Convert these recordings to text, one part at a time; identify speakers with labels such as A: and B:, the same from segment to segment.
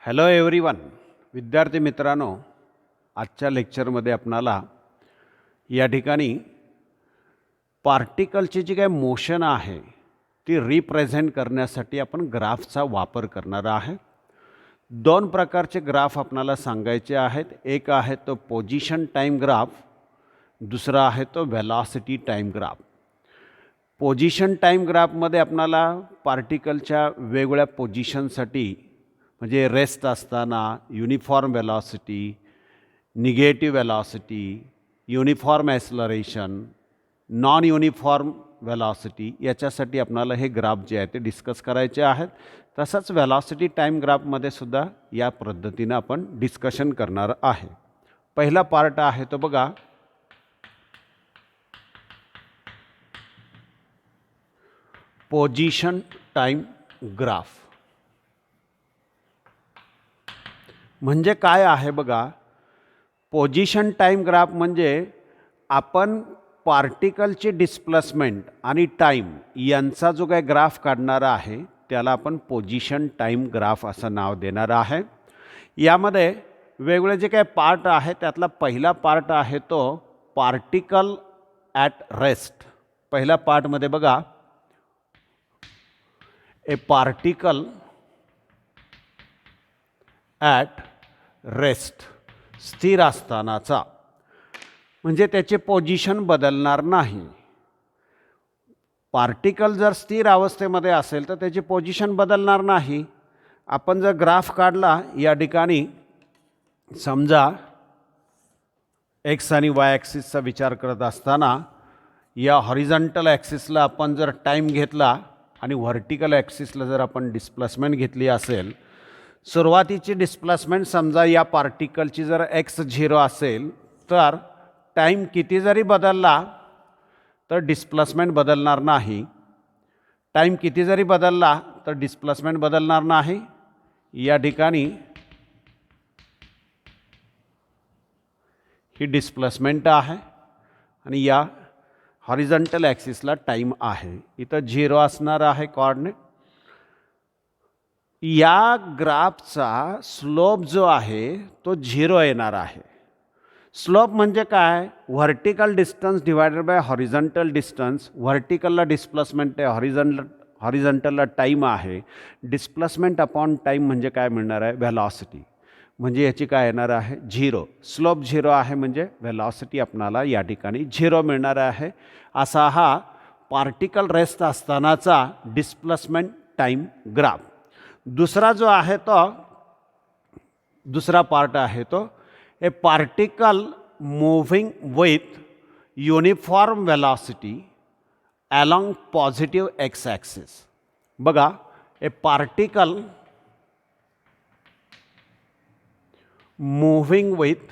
A: Hello everyone. विद्यार्थी मित्रांनो, आजच्या लेक्चरमध्ये आपणाला या ठिकाणी पार्टिकलची जी काही मोशन आहे ती रिप्रेझेंट करण्यासाठी आपण ग्राफचा वापर करणार आहे. दोन प्रकारचे ग्राफ आपणाला सांगायचे आहेत. एक आहे तो पोझिशन टाईम ग्राफ, दुसरा आहे तो velocity time graph. Position time ग्राफमध्ये आपणाला पार्टिकलच्या वेगवेगळ्या पोझिशनसाठी म्हणजे रेस्ट असताना uniform velocity, negative velocity, uniform acceleration, non uniform velocity याच्यासाठी आपणाला हे ग्राफ जे आहे ते डिस्कस करायचे आहेत. तसंच वेलॉसिटी टाईम ग्राफमध्ये सुद्धा या पद्धतीनं आपण डिस्कशन करणार आहे. पहिला पार्ट आहे तो बघा, पोझिशन टाईम ग्राफ. म्हणजे काय आहे बघा, पोझिशन टाईम ग्राफ म्हणजे आपण पार्टिकलची डिस्प्लेसमेंट आणि टाईम यांचा जो काही ग्राफ काढणारा आहे त्याला आपण पोझिशन टाईम ग्राफ असं नाव देणार आहे. यामध्ये वेगवेगळे जे काही पार्ट आहे त्यातला पहिला पार्ट आहे तो पार्टिकल ॲट रेस्ट. पहिल्या पार्टमध्ये बघा, ए पार्टिकल ॲट रेस्ट, स्थिर असतानाचा, म्हणजे त्याचे पोझिशन बदलणार नाही. पार्टिकल जर स्थिर अवस्थेमध्ये असेल तर त्याची पोझिशन बदलणार नाही. आपण जर ग्राफ काढला या ठिकाणी, समजा एक्स आणि वाय ॲक्सिसचा विचार करत असताना या हॉरिझॉन्टल ॲक्सिसला आपण जर टाईम घेतला आणि व्हर्टिकल ॲक्सिसला जर आपण डिस्प्लेसमेंट घेतली असेल, सुरुवातीची डिस्प्लेसमेंट समजा या पार्टिकलची जर x0 असेल तर टाईम किती जरी बदलला तर डिस्प्लेसमेंट बदलणार नाही. टाईम किती जरी बदलला तर डिस्प्लेसमेंट बदलणार नाही. या ठिकाणी ही डिस्प्लेसमेंट आहे आणि या हॉरिझॉन्टल ॲक्सिसला टाईम आहे. इथं 0 असणार आहे कोऑर्डिनेट. या ग्राफचा स्लोप जो आहे तो 0 येणार आहे. स्लोप म्हणजे काय? Vertical distance divided by horizontal distance. व्हर्टिकलला डिस्प्लेसमेंट आहे, हॉरिझॉन्टलला टाईम आहे. डिस्प्लेसमेंट अपॉन टाईम म्हणजे काय मिळणार आहे? व्हेलॉसिटी. म्हणजे याची काय येणार आहे? 0. स्लोप 0 आहे म्हणजे व्हेलॉसिटी आपणाला या ठिकाणी 0 मिळणार आहे. असा हा पार्टिकल रेस्ट असतानाचा डिस्प्लेसमेंट टाईम ग्राफ. दुसरा जो आहे तो दुसरा पार्ट आहे तो a particle moving with uniform velocity along positive x axis. बघा, a particle moving with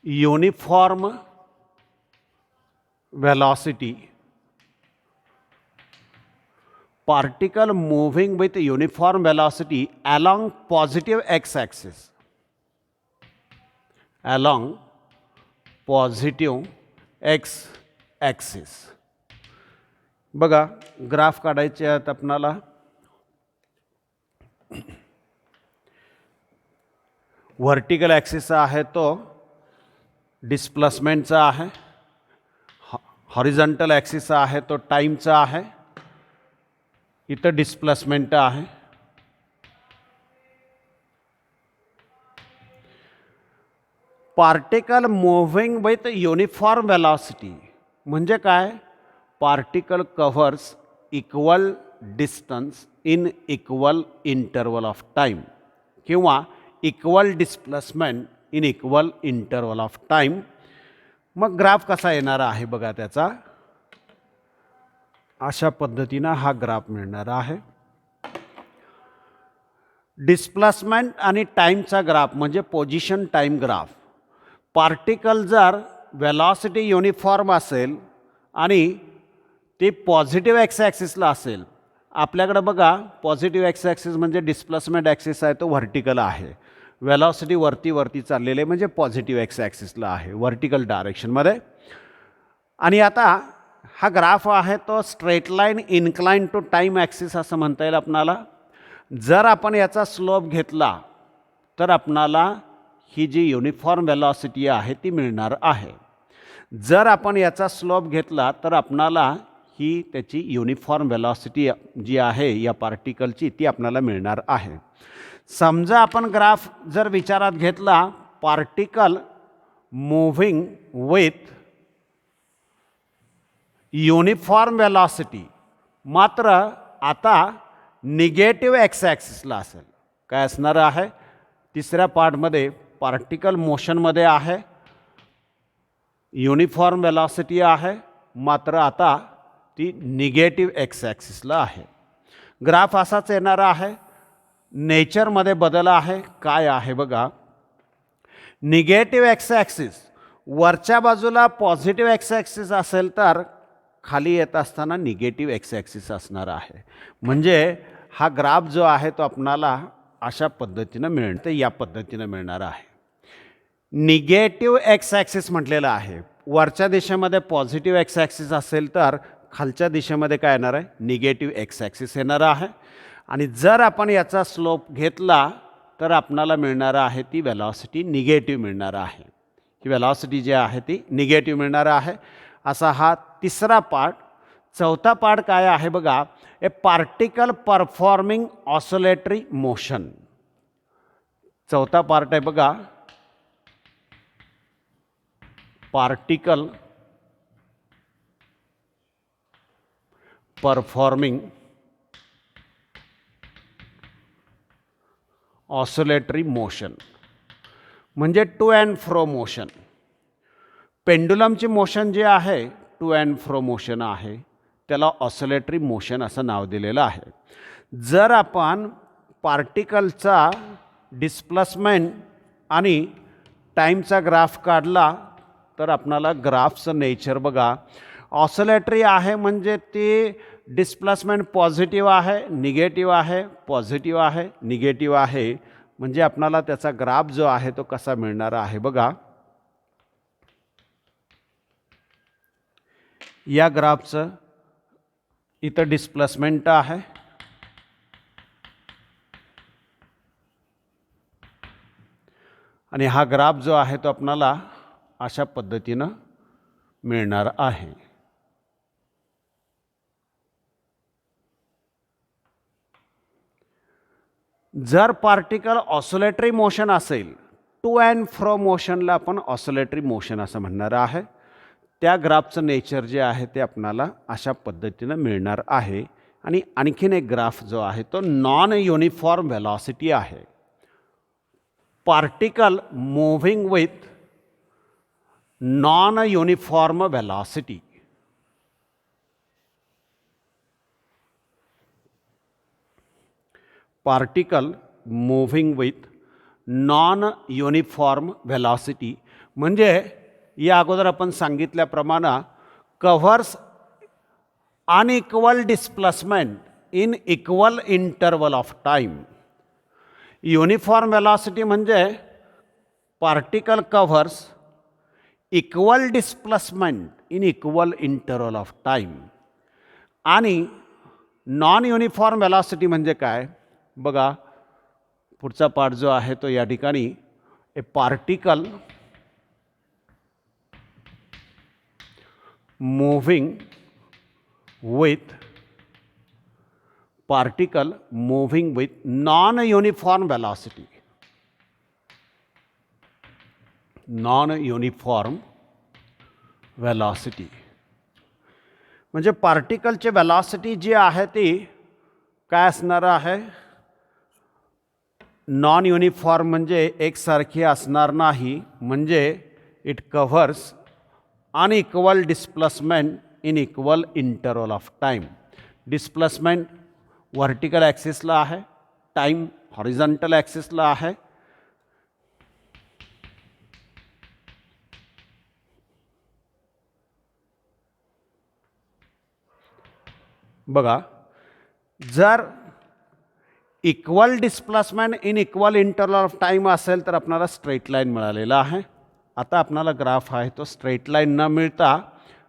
A: uniform velocity, particle moving with uniform velocity along positive x-axis, along positive x-axis. बघा, graph काढायचे आहेत आपणाला. व्हर्टिकल ॲक्सिसचा आहे तो डिस्प्लेसमेंटचा आहे, हॉरिझॉन्टल ॲक्सिसचा आहे तो टाईमचा आहे. इथं डिस्प्लेसमेंट आहे. Particle moving with uniform velocity म्हणजे काय? Particle covers equal distance in equal interval of time किंवा equal displacement in equal interval of time. मग ग्राफ कसा येणार आहे बघा त्याचा. अशा पद्धतीनं हा ग्राफ मिळणार आहे. डिस्प्लेसमेंट आणि टाईमचा ग्राफ म्हणजे पोझिशन टाईम ग्राफ. पार्टिकल जर वेलॉसिटी युनिफॉर्म असेल आणि ती पॉझिटिव्ह एक्स ॲक्सिसला असेल, आपल्याकडे बघा पॉझिटिव्ह एक्स ॲक्सिस म्हणजे डिस्प्लेसमेंट ॲक्सिस आहे तो व्हर्टिकल आहे. वेलॉसिटी वरती चाललेले म्हणजे पॉझिटिव्ह एक्स ॲक्सिसला आहे, व्हर्टिकल डायरेक्शनमध्ये. आणि आता हा ग्राफ आहे तो straight line incline to time axis असं म्हणता येईल आपणाला. जर आपण याचा स्लोप घेतला तर आपणाला ही जी युनिफॉर्म वेलॉसिटी आहे ती मिळणार आहे. जर आपण याचा स्लोप घेतला तर आपणाला ही त्याची युनिफॉर्म वेलॉसिटी जी आहे या पार्टिकलची ती आपल्याला मिळणार आहे. समजा आपण ग्राफ जर विचारात घेतला, particle moving with uniform velocity, मात्र आता निगेटिव्ह एक्स ॲक्सिसला असेल. काय असणार आहे? तिसऱ्या पार्टमध्ये पार्टिकल मोशनमध्ये आहे, युनिफॉर्म वेलॉसिटी आहे, मात्र आता ती निगेटिव्ह एक्स ॲक्सिसला आहे. ग्राफ असाच येणार आहे. नेचरमध्ये बदल आहे. काय आहे बघा, निगेटिव्ह एक्स ॲक्सिस वरच्या बाजूला पॉझिटिव्ह एक्स ॲक्सिस असेल तर खाली येत असताना निगेटिव्ह एक्स ॲक्सिस असणार आहे. म्हणजे हा ग्राफ जो आहे तो आपणाला अशा पद्धतीनं मिळतं, या पद्धतीनं मिळणार आहे. निगेटिव्ह एक्स ॲक्सिस म्हटलेलं आहे. वरच्या दिशेमध्ये पॉझिटिव्ह एक्स ॲक्सिस असेल तर खालच्या दिशेमध्ये काय येणार आहे? निगेटिव्ह एक्स ॲक्सिस येणार आहे. आणि जर आपण याचा स्लोप घेतला तर आपणाला मिळणार आहे ती वेलॉसिटी निगेटिव्ह मिळणार आहे. ही वेलॉसिटी जी आहे ती निगेटिव्ह मिळणार आहे. असा हा तिसरा पार्ट. चौथा पार्ट काय आहे बघा, a particle performing oscillatory motion. चौथा पार्ट आहे बघा, पार्टिकल परफॉर्मिंग ऑसिलेटरी मोशन, म्हणजे टू अँड फ्रो मोशन. पेंडुलमची मोशन जे आहे टू अँड फ्रो मोशन आहे, त्याला ऑसिलेटरी मोशन असं नाव दिलेलं आहे. जर आपण पार्टिकलचा डिस्प्लेसमेंट आणि टाईमचा ग्राफ काढला तर आपणाला ग्राफचं नेचर बघा, ऑसिलेटरी आहे म्हणजे ते डिस्प्लेसमेंट पॉझिटिव्ह आहे, निगेटिव्ह आहे, पॉझिटिव्ह आहे, निगेटिव्ह आहे. म्हणजे आपणाला त्याचा ग्राफ जो आहे तो कसा मिळणार आहे बघा. या ग्राफचं इथं डिस्प्लेसमेंट आहे, आणि हा ग्राफ जो आहे तो आपणाला अशा पद्धतीनं मिळणार आहे. जर पार्टिकल ऑसिलेटरी मोशन असेल, टू अँड फ्रो मोशनला आपण ऑसिलेटरी मोशन असं म्हणणार आहे. त्या ग्राफचं नेचर जे आहे ते आपणाला अशा पद्धतीनं मिळणार आहे. आणि आणखीन एक ग्राफ जो आहे तो नॉन युनिफॉर्म वेलॉसिटी आहे. Particle moving with non uniform velocity. Particle moving with non uniform velocity म्हणजे या अगोदर आपण सांगितल्याप्रमाणे covers unequal displacement in equal interval of time. Uniform velocity म्हणजे particle covers equal displacement in equal interval of time. आणि non uniform velocity म्हणजे काय बघा, पुढचा पार्ट जो आहे तो या ठिकाणी ए particle moving with non uniform velocity. Non uniform velocity म्हणजे पार्टिकलची वेलॉसिटी जी आहे ती काय असणार आहे? नॉन युनिफॉर्म म्हणजे एकसारखी असणार नाही. म्हणजे it covers unequal displacement in equal interval of time. Displacement vertical ॲक्सिसला आहे, टाइम हॉरिझॉन्टल ॲक्सिसला आहे. बघा, जर equal displacement in equal interval of time असेल तर आपल्याला स्ट्रेट लाईन मिळालेला आहे. आता आपल्याला ग्राफ आहे तो स्ट्रेट लाईन न मिळता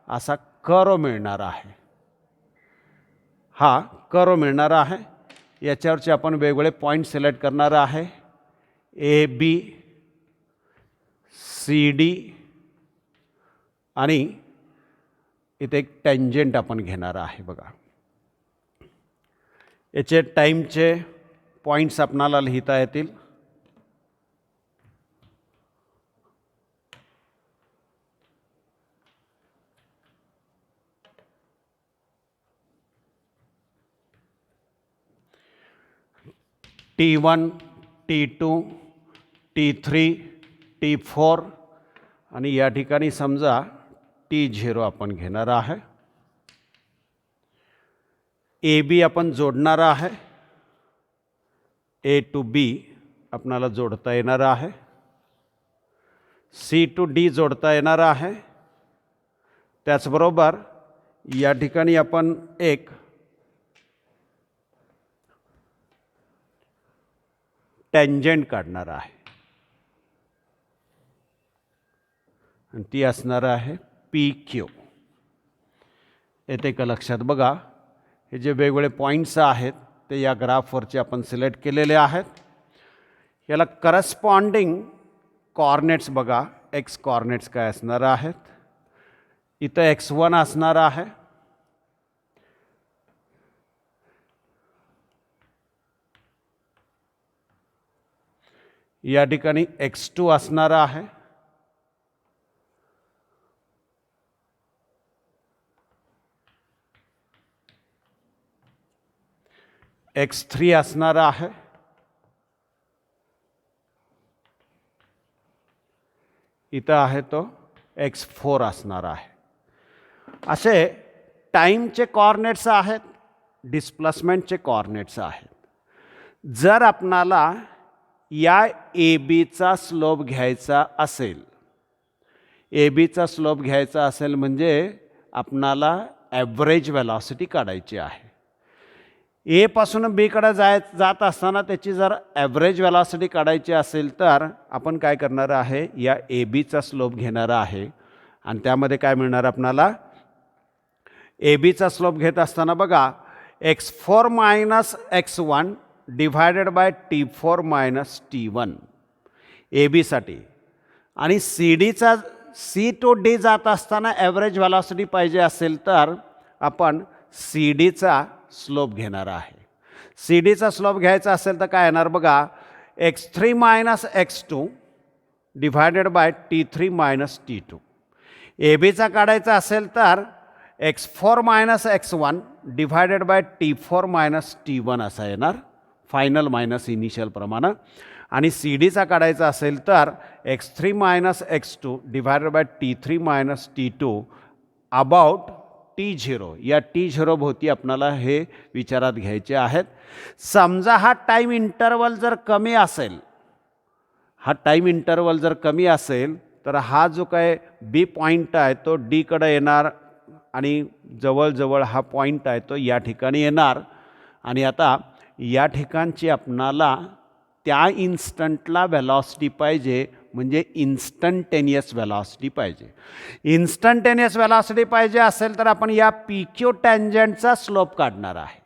A: असा कर्व मिळणार आहे. हा कर्व मिळणार आहे. याच्यावरचे आपण वेगवेगळे पॉईंट सिलेक्ट करणार आहे. ए बी सी डी आणि इथे एक टेंजंट आपण घेणार आहे. बघा, याचे टाईमचे पॉईंट्स आपणाला लिहिता येतील. T1, T2, T3, T4 आणि या ठिकाणी समजा T0 आपण घेणार आहे. ए बी आपण जोडणार आहे. ए टू बी आपणाला जोडता येणार आहे. सी टू डी जोडता येणार आहे. त्याचबरोबर या ठिकाणी आपण एक टेंजंट काढणार आहे आणि ती असणार आहे पी क्यू. येते का लक्षात? बघा, हे जे वेगवेगळे पॉईंट्स आहेत ते या ग्राफवरचे आपण सिलेक्ट केलेले आहेत. याला करस्पॉन्डिंग कॉर्डिनेट्स बघा, एक्स कॉर्डिनेट्स काय असणार आहेत. इथं x1 असणार आहे. या ठिकाणी x2 असणार आहे. x3 असणार आहे. इथं आहे तो x4 असणार आहे. असे टाईमचे कॉर्डिनेट्स आहेत, डिस्प्लेसमेंटचे कॉर्डिनेट्स आहेत. जर आपणाला या ए बीचा स्लोप घ्यायचा असेल, ए बीचा स्लोप घ्यायचा असेल म्हणजे आपणाला ॲव्हरेज वेलॉसिटी काढायची आहे. ए पासून बीकडे जात असताना त्याची जर ॲव्हरेज वेलॉसिटी काढायची असेल तर आपण काय करणार आहे, या ए बीचा स्लोप घेणार आहे आणि त्यामध्ये काय मिळणार आपणाला, ए बीचा स्लोप घेत असताना बघा x4 minus x1 divided by T4 minus T1 ए बीसाठी. आणि सी डीचा सी टू डी जात असताना ॲव्हरेज वेलॉसिटी पाहिजे असेल तर आपण सी डीचा स्लोप घेणार आहे. सी डीचा स्लोप घ्यायचा असेल तर काय येणार बघा, x3 minus x2 divided by T3 minus T2. ए बीचा काढायचा असेल तर x4 minus x1 divided by T4 minus T1 असा येणार, फायनल मायनस इनिशियल प्रमाणे. आणि सी डीचा काढायचा असेल तर x3 minus x2 divided by T3 minus T2 about T0. या T0 भोवती आपणाला हे विचारात घ्यायचे आहेत. समजा हा टाईम इंटरवल जर कमी असेल, हा टाईम इंटरवल जर कमी असेल तर हा जो काय बी पॉईंट आहे तो डीकडे येणार आणि जवळजवळ हा पॉईंट आहे तो या ठिकाणी येणार. आणि आता या ठिकाणची आपणाला त्या इन्स्टंटला वेलॉसिटी पाहिजे, म्हणजे इन्स्टंटेनियस वेलॉसिटी पाहिजे. इन्स्टंटेनियस वेलॉसिटी पाहिजे असेल तर आपण या पी क्यू टँजंटचा स्लोप काढणार आहे.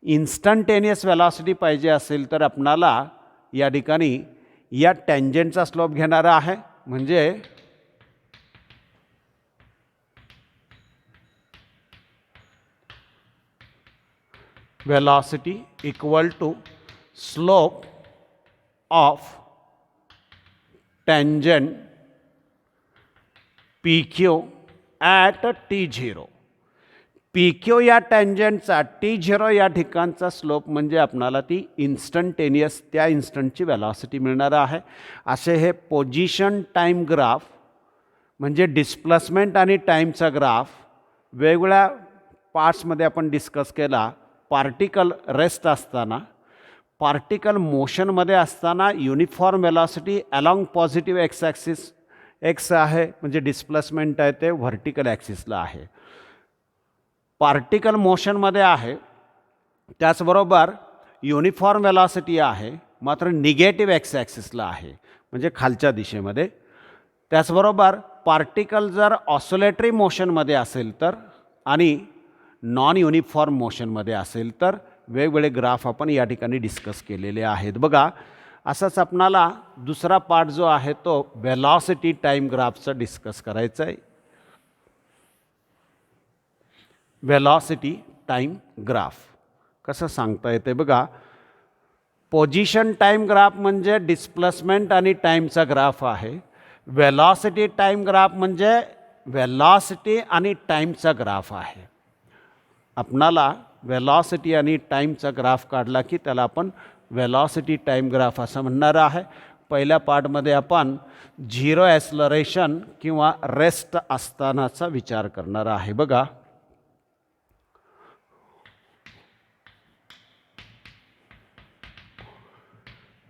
A: इन्स्टंटेनियस वेलॉसिटी पाहिजे असेल तर आपणाला या ठिकाणी या टँजंटचा स्लोप घेणार आहे, म्हणजे velocity equal to slope of tangent PQ at T0. PQ या टँजंटचा T0 या ठिकाणचा स्लोप म्हणजे आपणाला ती इन्स्टंटेनियस त्या इन्स्टंटची वेलॉसिटी मिळणार आहे. असे हे पोझिशन टाईम ग्राफ म्हणजे डिस्प्लेसमेंट आणि टाईमचा ग्राफ वेगवेगळ्या पार्ट्समध्ये आपण डिस्कस केला. पार्टिकल रेस्ट असताना, पार्टिकल मोशनमध्ये असताना uniform velocity along positive x axis, x आहे म्हणजे डिस्प्लेसमेंट आहे ते व्हर्टिकल ॲक्सिसला आहे. पार्टिकल मोशनमध्ये आहे, त्याचबरोबर युनिफॉर्म वेलॉसिटी आहे मात्र निगेटिव्ह एक्स ॲक्सिसला आहे म्हणजे खालच्या दिशेमध्ये. त्याचबरोबर पार्टिकल जर ऑसोलेटरी मोशनमध्ये असेल तर आणि नॉन युनिफॉर्म मोशनमध्ये असेल तर वेगवेगळे ग्राफ आपण या ठिकाणी डिस्कस केलेले आहेत. बघा, असंच आपणाला दुसरा पार्ट जो आहे तो वेलॉसिटी टाईम ग्राफचा डिस्कस करायचा आहे. वेलॉसिटी टाईम ग्राफ कसं सांगता येते बघा. पोझिशन टाईम ग्राफ म्हणजे डिस्प्लेसमेंट आणि टाईमचा ग्राफ आहे. वेलॉसिटी टाईम ग्राफ म्हणजे वेलॉसिटी आणि टाईमचा ग्राफ आहे. आपणाला वेलॉसिटी आणि टाईमचा ग्राफ काढला की त्याला आपण वेलॉसिटी टाईम ग्राफ असं म्हणणार आहे. पहिल्या पार्टमध्ये आपण झिरो ॲक्सलरेशन किंवा रेस्ट असतानाचा विचार करणार आहे. बघा,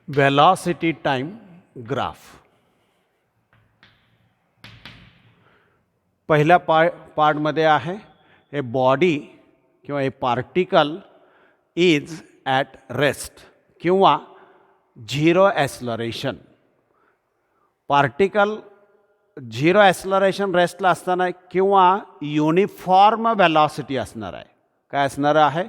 A: वेलॉसिटी टाईम ग्राफ पहिल्या पार्टमध्ये आहे ए बॉडी किंवा a particle is at rest किंवा zero acceleration. Particle zero acceleration रेस्टला असताना किंवा युनिफॉर्म वेलॉसिटी असणार आहे. काय असणार आहे?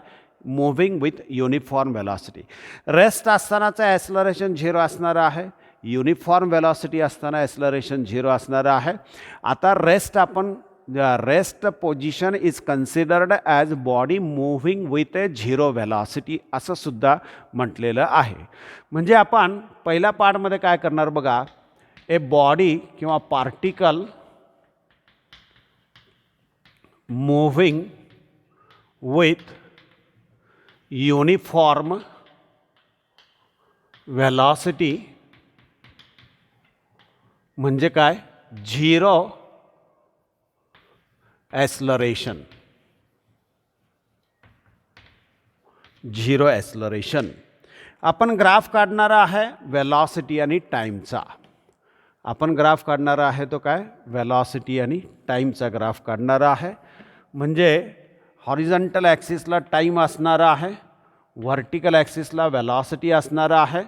A: Moving with uniform velocity. Rest असतानाचं ॲक्सलरेशन झिरो असणार आहे, युनिफॉर्म वेलॉसिटी असताना ॲक्सलरेशन झिरो असणार आहे. आता rest position is considered as body moving with a zero velocity असं सुद्धा म्हटलेलं आहे. म्हणजे आपण पहिल्या पार्टमध्ये काय करणार बघा, ए बॉडी किंवा particle moving with uniform velocity म्हणजे काय? Zero acceleration. Zero acceleration. आपण ग्राफ काढणार आहे वेलॉसिटी आणि टाईमचा. आपण ग्राफ काढणार आहे तो काय? वेलॉसिटी आणि टाईमचा ग्राफ काढणार आहे. म्हणजे हॉरिझॉन्टल ॲक्सिसला टाईम असणार आहे, व्हर्टिकल ॲक्सिसला वेलॉसिटी असणार आहे.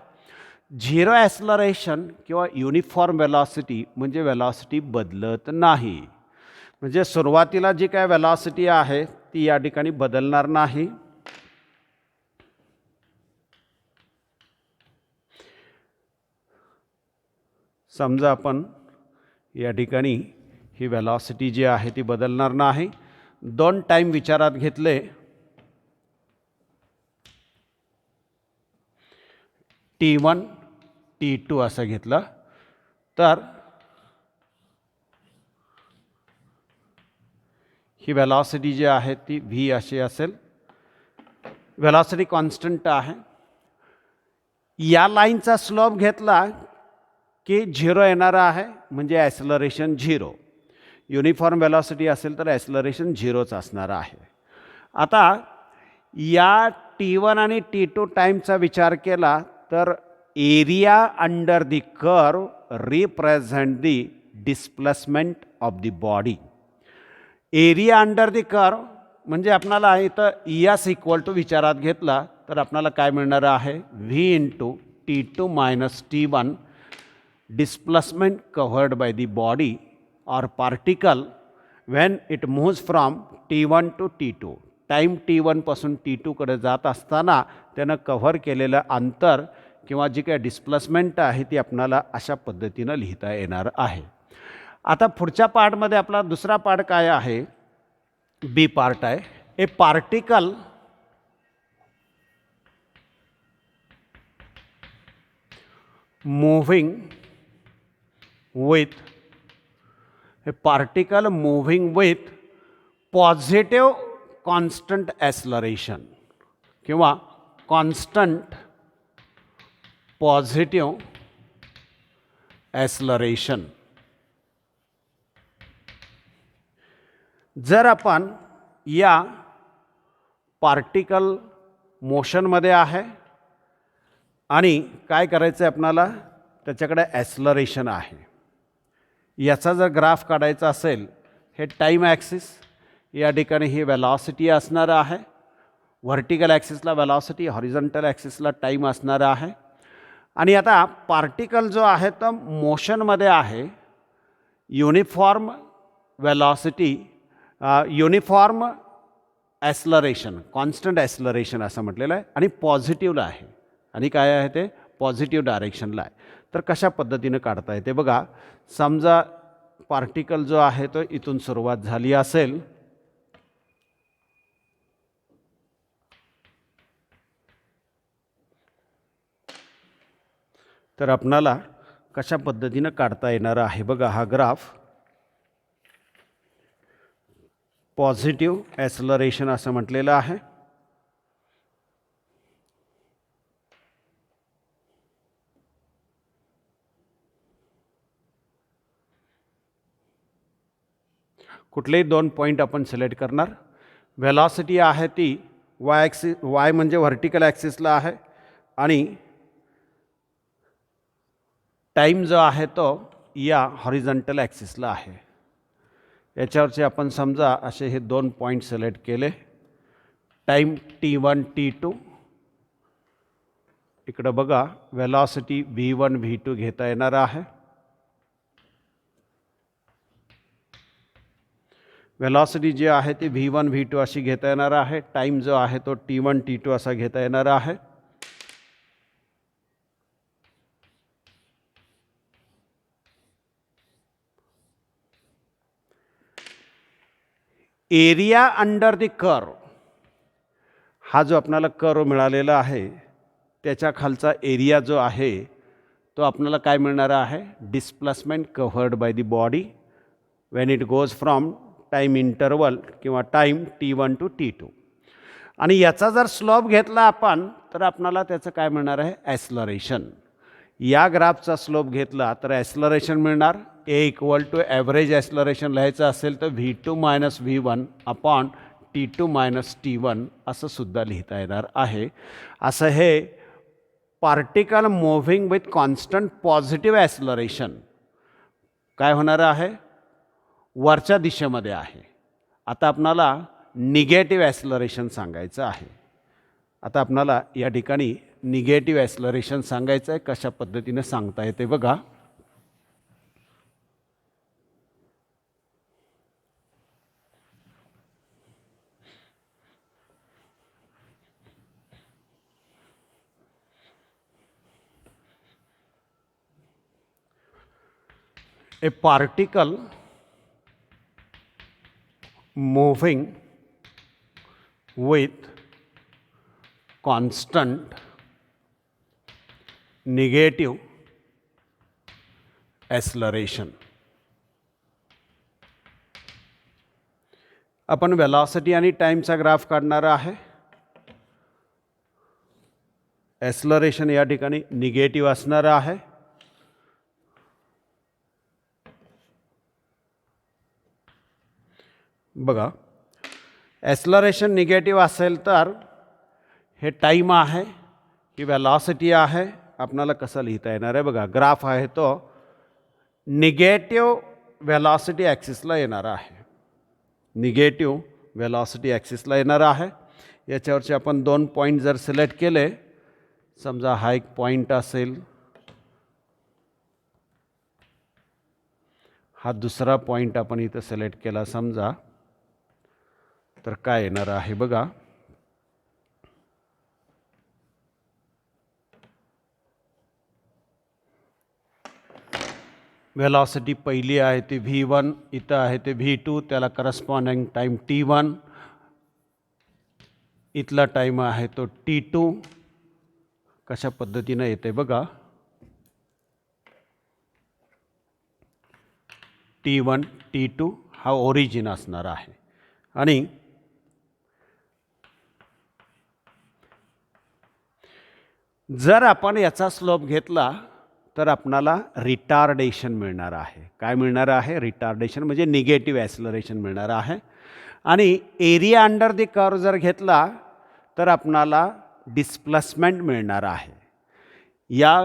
A: झिरो ॲक्सलरेशन किंवा युनिफॉर्म वेलॉसिटी म्हणजे वेलॉसिटी बदलत नाही. म्हणजे सुरुवातीला जी काय वेलॉसिटी आहे ती या ठिकाणी बदलणार नाही. समजा आपण या ठिकाणी ही वेलॉसिटी जी आहे ती बदलणार नाही. दोन टाईम विचारात घेतले, T1 T2 असं घेतलं तर ही वेलॉसिटी जी आहे ती v अशी असेल. वेलॉसिटी कॉन्स्टंट आहे. या लाईनचा स्लोप घेतला की झिरो येणार आहे म्हणजे ॲक्सलरेशन झिरो. युनिफॉर्म वेलॉसिटी असेल तर ॲक्सलरेशन झिरोच असणार आहे. आता या T1 आणि T2 टाईमचा विचार केला तर area under the curve represent the displacement of the body. Area under the curve म्हणजे आपणाला इथं एस इक्वल टू विचारात घेतला तर आपणाला काय मिळणार आहे? v into T2 minus T1 displacement covered by the body or particle when it moves from T1 to T2. Time T1 पासून T2 कडे जात असताना त्यानं कव्हर केलेलं अंतर किंवा जी काही डिस्प्लेसमेंट आहे ती आपणाला अशा पद्धतीनं लिहिता येणार आहे. आता पुढच्या पार्टमध्ये आपला दुसरा पार्ट काय आहे? बी पार्ट आहे. A particle moving with a particle moving with positive constant acceleration किंवा constant positive acceleration. जर आपण या पार्टिकल मोशनमध्ये आहे आणि काय करायचं आहे आपणाला? त्याच्याकडे ॲक्सलरेशन आहे. याचा जर ग्राफ काढायचा असेल, हे टाईम ॲक्सिस, या ठिकाणी ही वेलॉसिटी असणार आहे. व्हर्टिकल ॲक्सिसला वेलॉसिटी, हॉरिझॉन्टल ॲक्सिसला टाईम असणार आहे. आणि आता पार्टिकल जो आहे तो मोशनमध्ये आहे. युनिफॉर्म वेलॉसिटी, युनिफॉर्म ॲस्लरेशन, कॉन्स्टंट ॲस्लरेशन असं म्हटलेलं आहे आणि पॉझिटिव्हला आहे. आणि काय आहे ते पॉझिटिव्ह डायरेक्शनला आहे. तर कशा पद्धतीनं काढता येते बघा. समजा पार्टिकल जो आहे तो इथून सुरुवात झाली असेल, तर आपणाला कशा पद्धतीनं काढता येणार आहे बघा. हा ग्राफ पॉझिटिव्ह ॲस्लरेशन असं म्हटलेलं आहे. कुठलेही 2 पॉईंट आपण सिलेक्ट करणार. व्हेलॉसिटी आहे ती वाय म्हणजे व्हर्टिकल ॲक्सिसला आहे आणि टाईम जो आहे तो या हॉरिझॉन्टल ॲक्सिसला आहे. याच्यावरचे आपण समजा असे हे 2 पॉईंट सिलेक्ट केले. टाईम T1 T2, इकडं बघा व्हेलॉसिटी V1 V2 घेता येणार आहे. व्हेलॉसिटी जी आहे ती V1 V2 अशी घेता येणार आहे. टाईम जो आहे तो T1 T2 असा घेता येणार आहे. एरिया अंडर द कर्व, हा जो आपल्याला कर्व मिळालेला आहे त्याच्या खालचा एरिया जो आहे तो आपल्याला काय मिळणार आहे, displacement covered by the body when it goes from time interval किंवा टाईम T1 टू T2. आणि याचा जर स्लोप घेतला आपण तर आपल्याला त्याचं काय मिळणार आहे, ॲस्लरेशन. या ग्राफचा स्लोप घेतला तर ॲस्लरेशन मिळणार. ए इक्वल टू ॲव्हरेज ॲस्लरेशन लिहायचं असेल तर V2 minus V1 upon T2 minus T1 असं सुद्धा लिहिता येणार आहे. असं हे particle moving with constant positive acceleration काय होणार आहे, वरच्या दिशेमध्ये आहे. आता आपणाला निगेटिव्ह ॲस्लरेशन सांगायचं आहे. आता आपणाला या ठिकाणी निगेटिव्ह ॲस्लरेशन सांगायचं आहे. कशा पद्धतीने सांगता येते बघा. A particle moving with constant negative acceleration. आपण वेलॉसिटी आणि टाईमचा ग्राफ काढणार आहे. ॲस्लरेशन या ठिकाणी निगेटिव्ह असणार आहे. बघा, ॲस्लरेशन निगेटिव्ह असेल तर हे टाईम आहे की वेलॉसिटी आहे आपणाला कसं लिहिता येणार आहे बघा. ग्राफ आहे तो निगेटिव्ह वेलॉसिटी ॲक्सिसला येणार आहे. निगेटिव्ह वेलॉसिटी ॲक्सिसला येणार आहे. याच्यावरचे आपण 2 पॉईंट जर सिलेक्ट केले, समजा हा एक पॉईंट असेल, हा दुसरा पॉईंट आपण इथं सिलेक्ट केला समजा, तर काय येणार आहे बघा. वेलॉसिटी पहिली आहे ती V1, इथं आहे ते V2, त्याला करस्पॉन्डिंग टाईम T1, इथला टाईम आहे तो T2. कशा पद्धतीनं येते बघा. T1 T2 हा ओरिजिन असणार आहे. आणि जर आपण याचा स्लोप घेतला तर आपणाला रिटार्डेशन मिळणार आहे. काय मिळणार आहे, रिटार्डेशन म्हणजे निगेटिव्ह ॲस्लरेशन मिळणार आहे. आणि एरिया अंडर द कर्व जर घेतला तर आपणाला डिस्प्लेसमेंट मिळणार आहे. या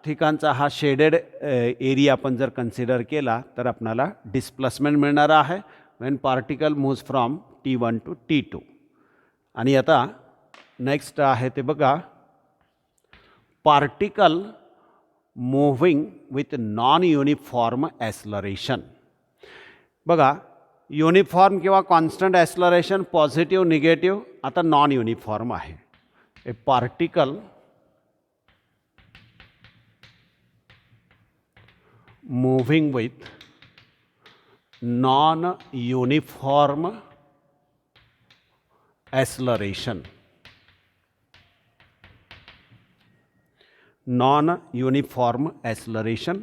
A: ठिकाणचा हा शेडेड एरिया आपण जर कन्सिडर केला तर आपणाला डिस्प्लेसमेंट मिळणार आहे when particle moves from T1 to T2. आणि आता नेक्स्ट आहे ते बघा, particle moving with non uniform acceleration. बघा, युनिफॉर्म किंवा कॉन्स्टंट ॲक्सलरेशन पॉझिटिव्ह निगेटिव्ह आता नॉन युनिफॉर्म आहे. A particle moving with non uniform acceleration. Non uniform acceleration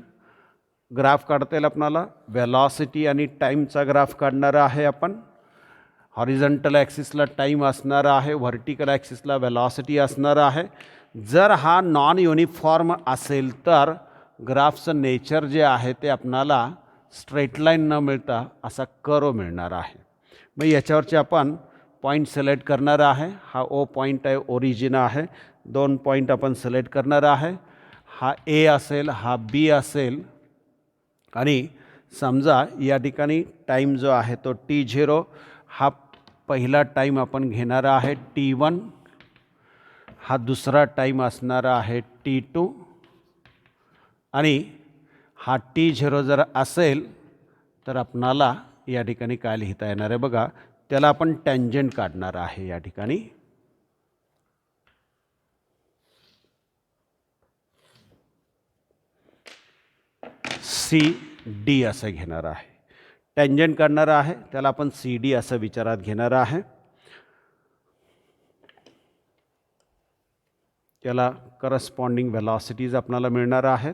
A: graph काढता येईल आपणाला. वेलॉसिटी आणि टाईमचा ग्राफ काढणार आहे आपण. हॉरिझॉन्टल ॲक्सिसला टाईम असणार आहे, व्हर्टिकल ॲक्सिसला वेलॉसिटी असणार आहे. जर हा नॉन युनिफॉर्म असेल तर ग्राफचं नेचर जे आहे ते आपणाला स्ट्रेट लाईन न मिळता असा कर्व मिळणार आहे. मग याच्यावरचे आपण पॉईंट सिलेक्ट करणार आहे. हा ओ पॉईंट आहे, ओरिजिन आहे. 2 पॉईंट आपण सिलेक्ट करणार आहे. हा ए असेल, हा बी असेल. आणि समजा या ठिकाणी टाईम जो आहे तो T0, हा पहिला टाईम आपण घेणार आहे T1, हा दुसरा टाईम असणार आहे T2 आणि हा T0 जर असेल तर आपणाला या ठिकाणी काय लिहिता येणार आहे बघा. त्याला आपण टँजंट काढणार आहे या ठिकाणी. CD असं घेणार आहे. टँजंट काढणार आहे त्याला आपण CD असं विचारात घेणार आहे. त्याला करस्पॉन्डिंग वेलॉसिटीज आपल्याला मिळणार आहेत.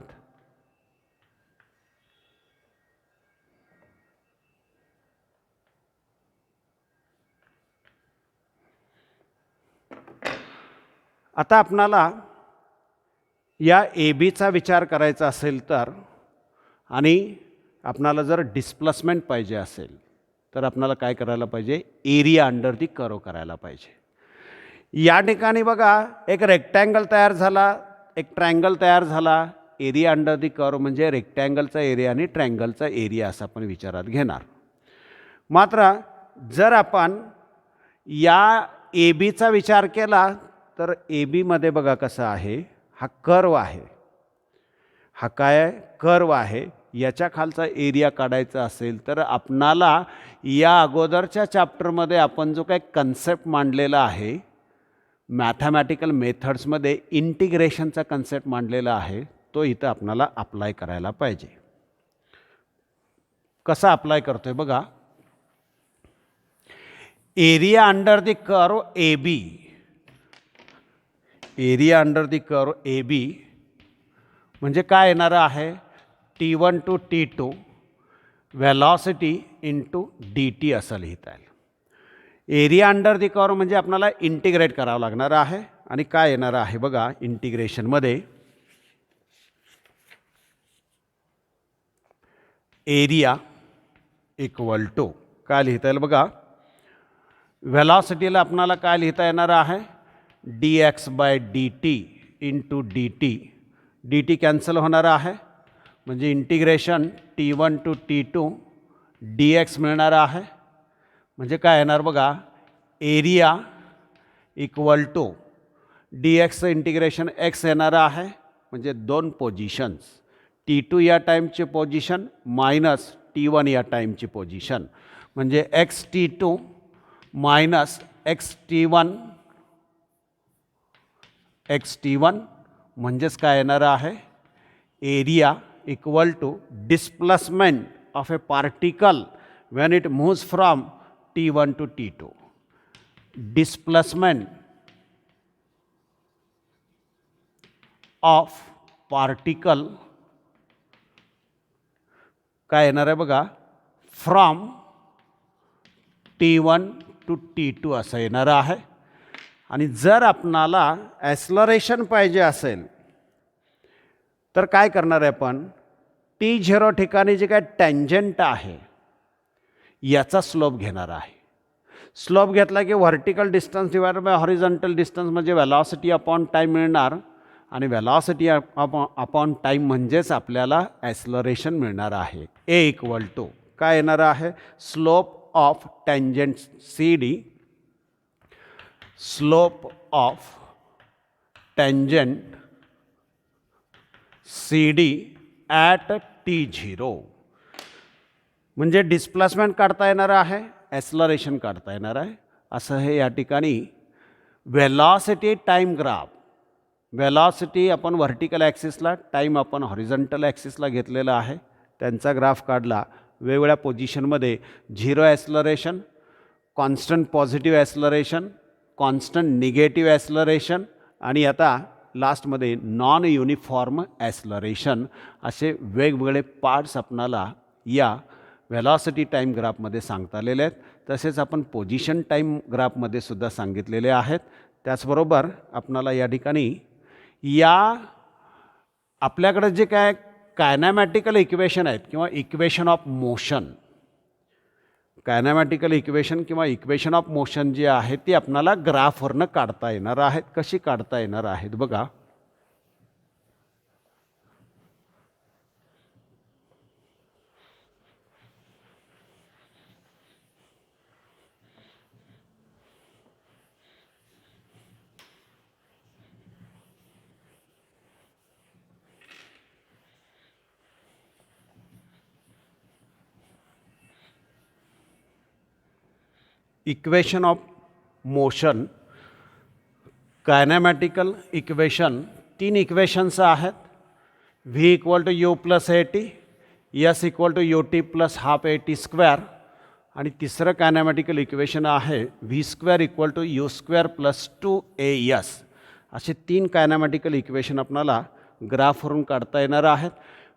A: आता आपणाला या AB चा विचार करायचा असेल तर आणि आपणाला जर डिस्प्लेसमेंट पाहिजे असेल तर आपणाला काय करायला पाहिजे, एरिया अंडर दी कर्व करायला पाहिजे. या ठिकाणी बघा एक रेक्टँगल तयार झाला, एक ट्रायंगल तयार झाला. एरिया अंडर दी कर्व म्हणजे रेक्टँगलचा एरिया आणि ट्रायंगलचा एरिया असं आपण विचारात घेणार. मात्र जर आपण या AB चा विचार केला तर AB मध्ये बघा कसं आहे, हा कर्व आहे. हा काय आहे, कर्व आहे. याच्या खालचा एरिया काढायचा असेल तर आपणाला या अगोदरच्या चॅप्टरमध्ये आपण जो काही कन्सेप्ट मांडलेला आहे, मॅथमॅटिकल मेथड्समध्ये इंटिग्रेशनचा कन्सेप्ट मांडलेला आहे, तो इथं आपणाला अप्लाय करायला पाहिजे. कसा अप्लाय करतोय बघा. Area under the curve AB, area under the curve AB म्हणजे काय येणार आहे, T1 to T2 velocity into DT असं लिहिता येईल. एरिया अंडर द कर्व म्हणजे आपल्याला इंटिग्रेट करावं लागणार आहे. आणि काय येणार आहे बघा इंटिग्रेशनमध्ये, एरिया इक्वल टू काय लिहिता येईल बघा, वेलॉसिटीला आपल्याला काय लिहिता येणार आहे, dx/dt into DT. DT cancel होणार आहे म्हणजे integration T1 to T2 dx मिळणार आहे. म्हणजे काय येणार बघा, एरिया इक्वल टू dxचं इंटिग्रेशन x येणार आहे. म्हणजे 2 पोझिशन्स, T2 या टाईमची पोझिशन मायनस T1 या टाईमची पोझिशन. म्हणजे XT2 मायनस XT1 म्हणजेच काय येणार आहे, area equal to displacement of a particle when it moves from T1 to T2. Displacement of particle काय येणार आहे बघा, फ्रॉम T1 टू T2 असं येणार आहे. आणि जर आपणाला ॲक्सलरेशन पाहिजे असेल तर काय करणार आहे आपण, T0 ठिकाणी जे काय टँजंट आहे याचा स्लोप घेणार आहे. स्लोप घेतला की vertical distance divided by horizontal distance म्हणजे वेलॉसिटी अपॉन टाईम मिळणार. आणि वेलॉसिटी अपॉन टाईम म्हणजेच आपल्याला ॲक्सलरेशन मिळणार आहे. ए इक्वल टू काय येणार आहे, slope of tangent CD, slope of tangent CD at T0. म्हणजे डिस्प्लेसमेंट काढता येणार आहे, ॲक्सलरेशन काढता येणार आहे. असं हे या ठिकाणी वेलॉसिटी टाईम ग्राफ. वेलॉसिटी आपण व्हर्टिकल ॲक्सिसला, टाईम आपण हॉरिझॉन्टल ॲक्सिसला घेतलेला आहे. त्यांचा ग्राफ काढला. वेगवेगळ्या पोझिशनमध्ये 0 acceleration, constant positive acceleration, constant negative acceleration आणि आता लास्टमध्ये नॉन युनिफॉर्म ॲक्सलरेशन, असे वेगवेगळे पार्ट्स आपणाला या वेलॉसिटी टाईम ग्राफमध्ये सांगता आलेले आहेत. तसेच आपण पोझिशन टाईम ग्राफमध्ये सुद्धा सांगितलेले आहेत. त्याचबरोबर आपणाला या ठिकाणी या आपल्याकडे जे काय कायनॅमॅटिकल इक्वेशन आहेत किंवा equation of motion, kinematical equation किंवा इक्वेशन ऑफ मोशन जी आहे ती आपणाला ग्राफवरनं काढता येणार आहेत. कशी काढता येणार आहेत बघा. Equation of motion, kinematical equation 3 equations आहेत. V equal to u plus a t, s equal to U T plus half a T square आणि तिसरं कायनॅमॅटिकल इक्वेशन आहे v square equal to you square plus 2as. असे 3 कायनॅमॅटिकल equation आपणाला ग्राफवरून काढता येणार आहेत.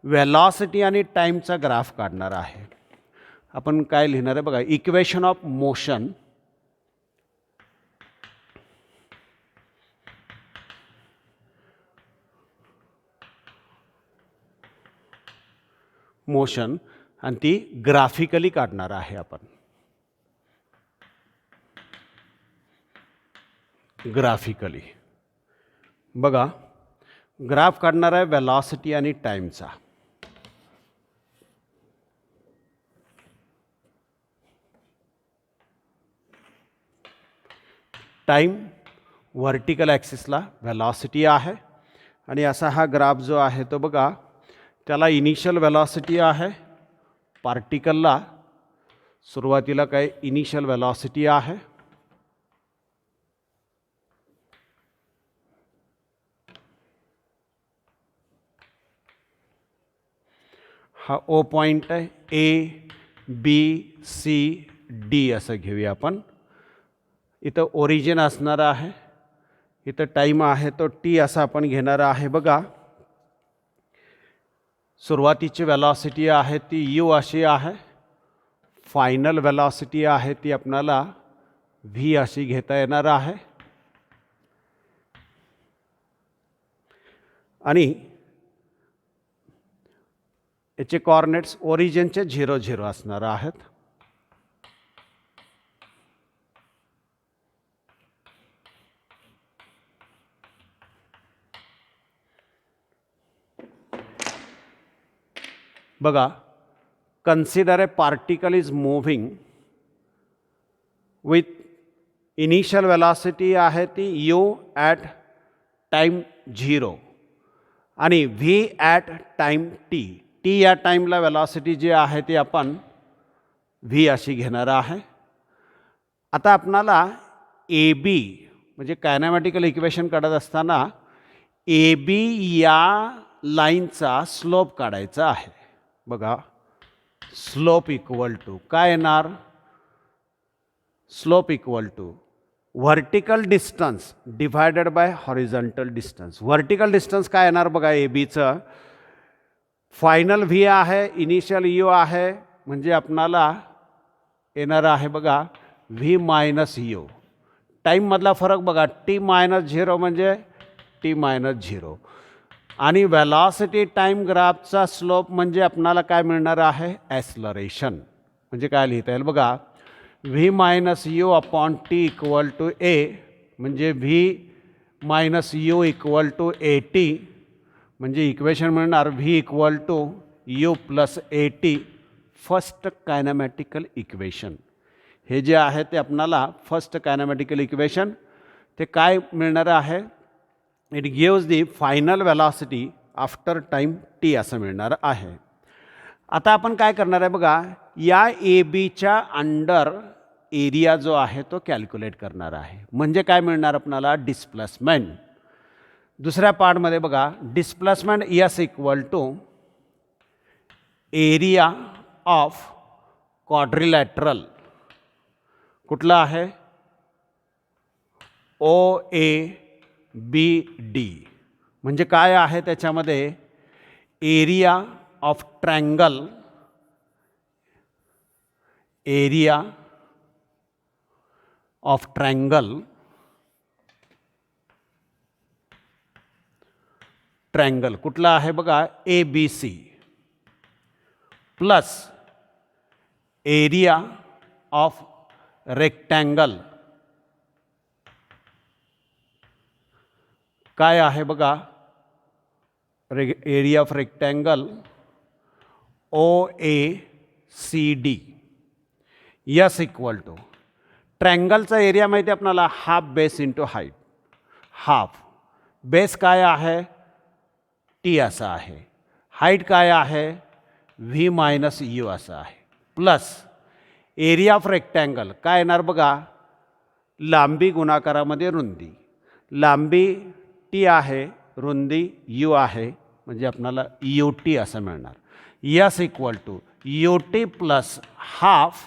A: Velocity आणि टाईमचा ग्राफ काढणार आहे. आपण काय लिहिणार आहे बघा. इक्वेशन ऑफ मोशन, मोशन आणि ती ग्राफिकली काढणार आहे आपण. ग्राफिकली बघा, ग्राफ काढणार आहे वेलॉसिटी आणि टाईमचा. टाईम व्हर्टिकल ॲक्सिसला वेलॉसिटी आहे आणि असा हा ग्राफ जो आहे तो बघा, त्याला इनिशियल वेलॉसिटी आहे. पार्टिकलला सुरुवातीला काय इनिशियल वेलॉसिटी आहे. हा ओ पॉईंट आहे. ए बी सी डी असं घेऊया आपण. इथं ओरिजिन असणार आहे, इथं टाईम आहे तो टी असा आपण घेणार आहे बघा. सुरुवातीची वेलॉसिटी आहे ती यू अशी आहे. फायनल वेलॉसिटी आहे ती आपणाला व्ही अशी घेता येणार आहे. आणि याचे कॉर्डिनेट्स ओरिजिनचे 0 0 असणार आहेत. बघा, consider A particle is moving with initial velocity आहे ती यू ॲट टाईम 0 आणि V at time T. T या टाईमला वेलॉसिटी जी आहे ती आपण व्ही अशी घेणार आहे. आता आपणाला ए बी म्हणजे कायनॅमॅटिकल इक्वेशन काढत असताना ए बी या लाईनचा स्लोप काढायचा आहे. बघा, स्लोप इक्वल टू काय येणार. Slope equal to vertical distance divided by horizontal distance. Vertical distance काय येणार बघा. ए बीचं फायनल व्ही आहे, इनिशियल यू आहे, म्हणजे आपणाला येणार आहे बघा व्ही मायनस यू. टाईममधला फरक बघा, टी मायनस 0 म्हणजे टी मायनस 0. आणि वेलॉसिटी टाईम ग्राफचा स्लोप म्हणजे आपणाला काय मिळणार आहे. ॲक्सलरेशन. म्हणजे काय लिहिता येईल बघा, v minus u upon t equal to a, म्हणजे v minus u equal to a T. म्हणजे इक्वेशन मिळणार v equal to u plus a t. First kinematical equation हे जे आहे ते आपणाला फर्स्ट कायनॅमॅटिकल इक्वेशन ते काय मिळणार आहे. It gives the final velocity after time T असं मिळणार आहे. आता आपण काय करणार आहे बघा, या ए बीच्या अंडर एरिया जो आहे तो कॅल्क्युलेट करणार आहे. म्हणजे काय मिळणार आपल्याला? डिस्प्लेसमेंट. दुसऱ्या पार्टमध्ये बघा, displacement S equal to area of quadrilateral. कुठला आहे? O A B D. म्हणजे काय आहे त्याच्यामध्ये? Area of triangle, area of triangle, triangle कुठला आहे बघा? A B C plus area of rectangle. काय आहे बघा? Area of rectangle O A C D. S equal to ट्रँगलचा एरिया माहिती आहे आपल्याला? Half base into height. Half base काय आहे? टी असा आहे. हाईट काय आहे? व्ही मायनस यू असं आहे. प्लस एरिया ऑफ रेक्टँगल काय येणार बघा? लांबी गुणाकारामध्ये रुंदी. लांबी टी आहे, रुंदी यू आहे, म्हणजे आपल्याला यू टी असं मिळणार. S equal to U T plus half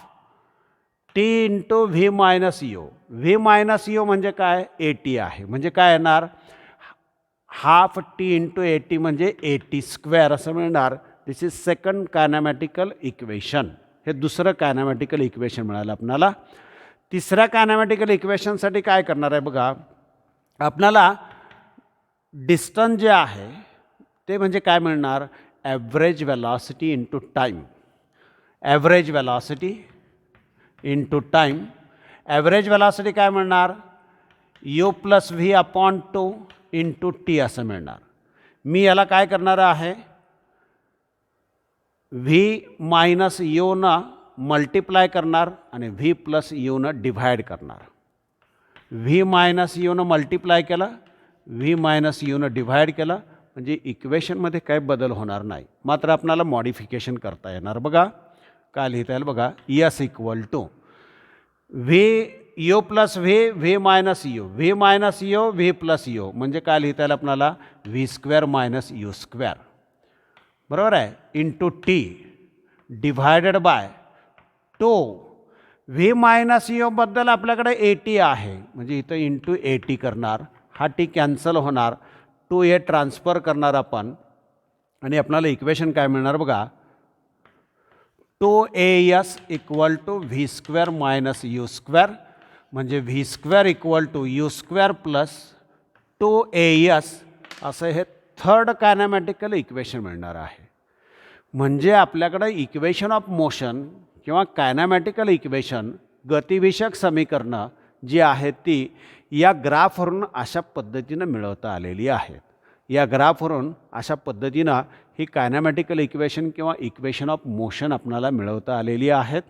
A: T into V minus U. V minus U म्हणजे काय? ए टी आहे. म्हणजे काय येणार? Half T into A T म्हणजे ए टी स्क्वेअर असं मिळणार. This is second kinematical equation. हे दुसरं कायनॅमॅटिकल इक्वेशन मिळालं आपल्याला. तिसऱ्या कायनॅमॅटिकल इक्वेशनसाठी काय करणार आहे बघा? आपल्याला डिस्टन्स जे आहे ते म्हणजे काय मिळणार? Average velocity into time. Average velocity into time. Average velocity काय मिळणार? You plus V upon two into T असं मिळणार. मी याला काय करणार आहे? व्ही मायनस यूनं मल्टिप्लाय करणार आणि व्ही प्लस यूनं डिव्हाइड करणार. व्ही मायनस यूनं मल्टिप्लाय केलं, व्ही मायनस यूनं डिव्हाइड केलं, म्हणजे इक्वेशनमध्ये काही बदल होणार नाही, मात्र आपल्याला मॉडिफिकेशन करता येणार. बघा काय लिहिता येईल बघा? S equal to V U plus V, V minus U, V minus U, V plus U, म्हणजे काय लिहिता येईल आपल्याला? V square minus U square. बरोबर आहे. Into T divided by two. V minus U बद्दल आपल्याकडे ए टी आहे, म्हणजे इथं इंटू ए टी करणार. हा टी कॅन्सल होणार, टू ए ट्रान्सफर करणार आपण, आणि आपल्याला इक्वेशन काय मिळणार बघा? Two A S equal to V square minus U square, म्हणजे V square equal to you square plus two A S असं हे थर्ड कायनॅमॅटिकल इक्वेशन मिळणार आहे. म्हणजे आपल्याकडे इक्वेशन ऑफ मोशन किंवा कायनॅमॅटिकल इक्वेशन, गतिविषयक समीकरणं जी आहेत ती या ग्राफवरून अशा पद्धतीनं मिळवता आलेली आहेत. या ग्राफवरून अशा पद्धतीनं ही कायनॅमॅटिकल इक्वेशन किंवा इक्वेशन ऑफ मोशन आपल्याला मिळवता आलेली आहेत.